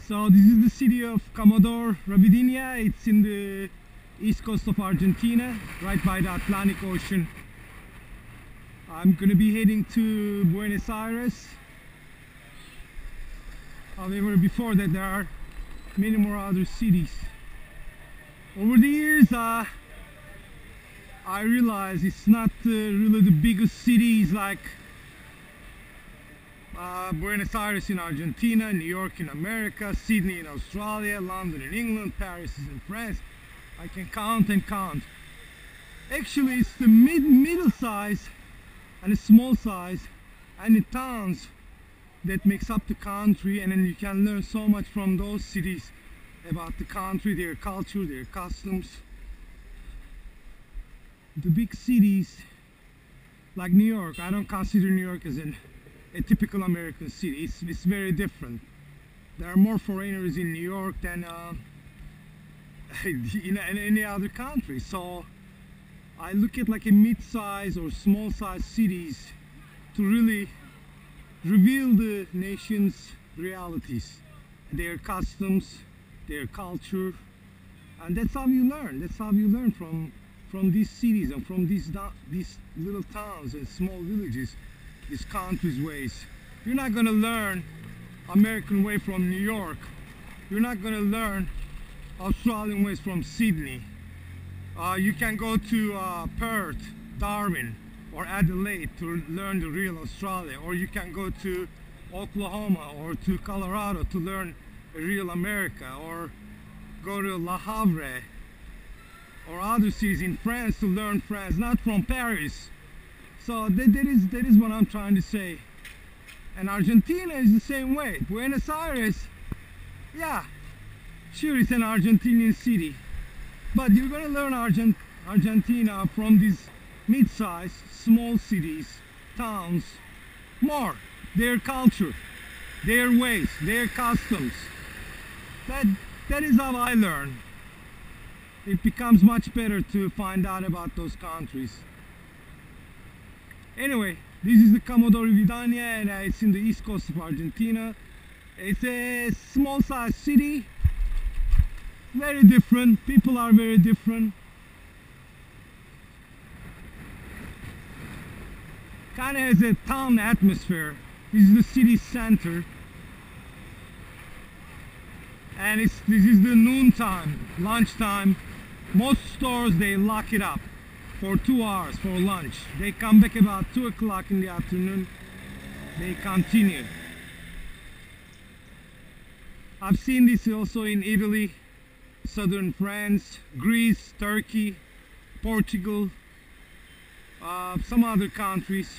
So this is the city of Comodoro Rivadavia. It's in the east coast of Argentina, right by the Atlantic Ocean. I'm gonna be heading to Buenos Aires. However, before that there are many more other cities. Over the years, I realized it's not really the biggest cities like Buenos Aires in Argentina, New York in America, Sydney in Australia, London in England, Paris is in France. I can count and count. Actually, it's the middle size and the small size and the towns that makes up the country, and then you can learn so much from those cities about the country, their culture, their customs. The big cities like New York, I don't consider New York as a typical American city. It's very different. There are more foreigners in New York than in any other country. So I look at like a mid-size or small-size cities to really reveal the nation's realities, their customs, their culture, and that's how you learn. That's how you learn from these cities and from these little towns and small villages, these countries' ways. You're not gonna learn American way from New York. You're not gonna learn Australian ways from Sydney. You can go to Perth, Darwin, or Adelaide to learn the real Australia, or you can go to Oklahoma or to Colorado to learn a real America, or go to Le Havre or other cities in France to learn France, not from Paris. So that is what I'm trying to say. And Argentina is the same way. Buenos Aires, yeah, sure, it's an Argentinian city, but you're gonna learn Argentina from these mid-sized, small cities, towns, more. Their culture, their ways, their customs. That is how I learn. It becomes much better to find out about those countries. Anyway, this is the Comodoro Rivadavia, and it's in the east coast of Argentina. It's a small-sized city, very different. People are very different. Kind of has a town atmosphere. This is the city center, and this is the noon time, lunchtime. Most stores, they lock it up for 2 hours for lunch. They come back about 2 o'clock in the afternoon. They continue. I've seen this also in Italy, southern France, Greece, Turkey, Portugal, some other countries.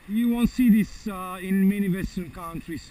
You won't see this in many Western countries.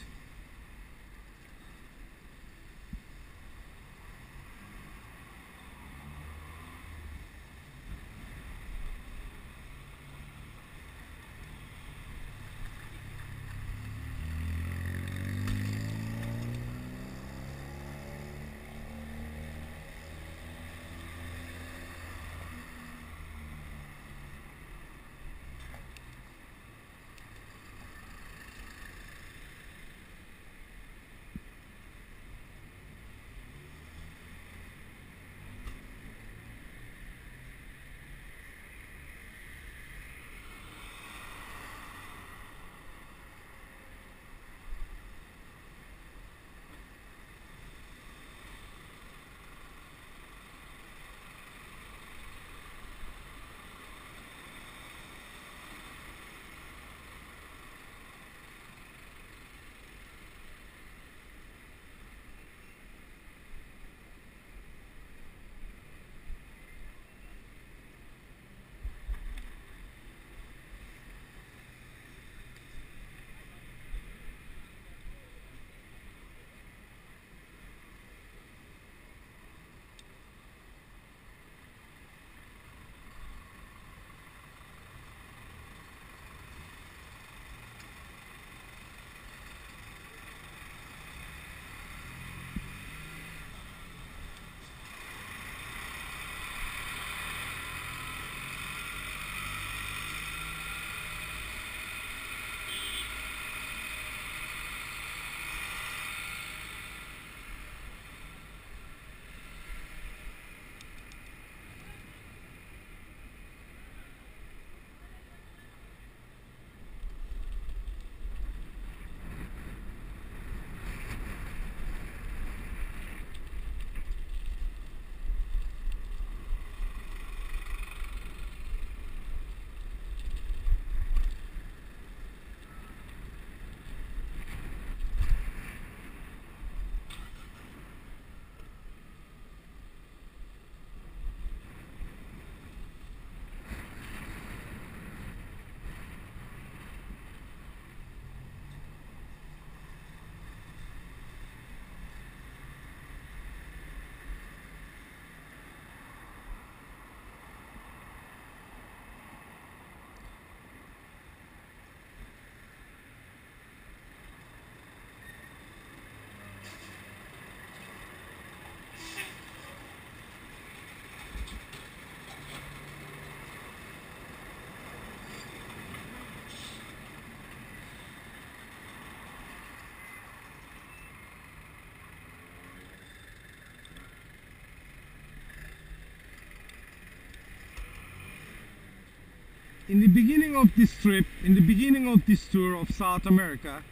in the beginning of this trip, in the beginning of this tour of South America,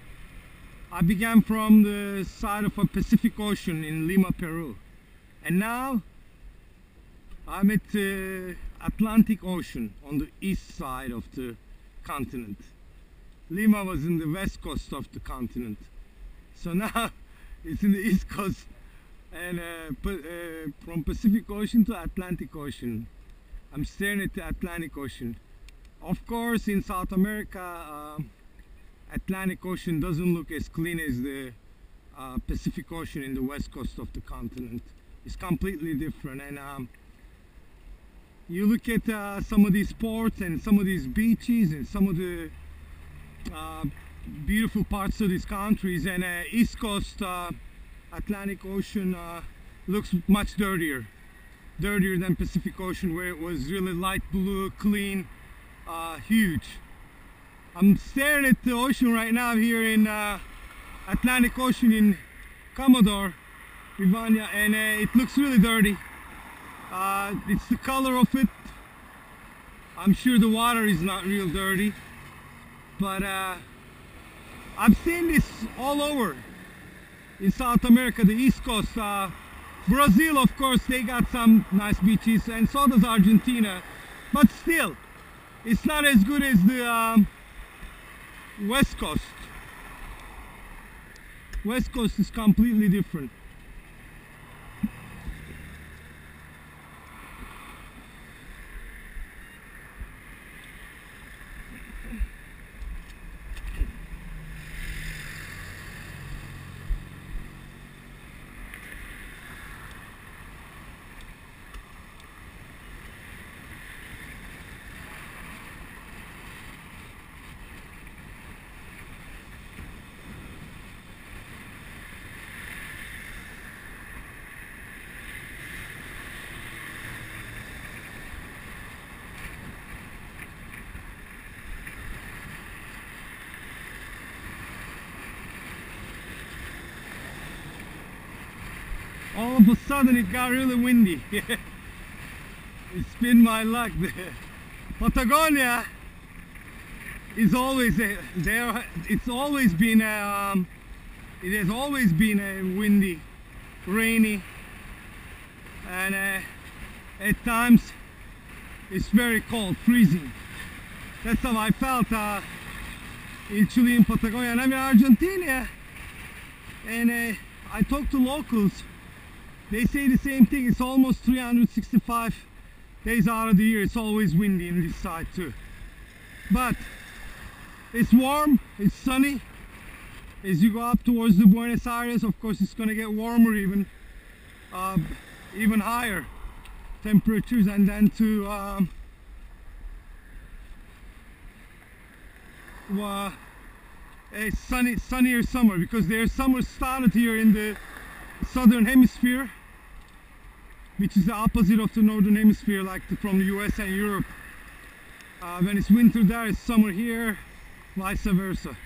I began from the side of a Pacific Ocean in Lima, Peru. And now I'm at the Atlantic Ocean on the east side of the continent. Lima was in the west coast of the continent. So now it's in the east coast, and from Pacific Ocean to Atlantic Ocean. I'm staring at the Atlantic Ocean. Of course, in South America, Atlantic Ocean doesn't look as clean as the Pacific Ocean in the west coast of the continent. It's completely different. And you look at some of these ports and some of these beaches and some of the beautiful parts of these countries, and East Coast Atlantic Ocean looks much dirtier than Pacific Ocean, where it was really light blue, clean, huge. I'm staring at the ocean right now here in Atlantic Ocean in Comodoro Rivadavia, and it looks really dirty. It's the color of it. I'm sure the water is not real dirty, but I've seen this all over in South America, the East Coast. Brazil, of course, they got some nice beaches, and so does Argentina, but still, it's not as good as the West Coast. West Coast is completely different. All of a sudden it got really windy. It's been my luck. Patagonia is always there. It's always been it has always been windy, rainy, and at times it's very cold, freezing. That's how I felt in Chile, in Patagonia, and I'm in Argentina, and I talked to locals. They say the same thing. It's almost 365 days out of the year. It's always windy in this side too. But it's warm, it's sunny. As you go up towards the Buenos Aires, of course, it's going to get warmer, even higher temperatures, and then to a sunnier summer, because their summer started here in the Southern Hemisphere, which is the opposite of the Northern Hemisphere, like from the US and Europe. When it's winter there, it's summer here, vice versa.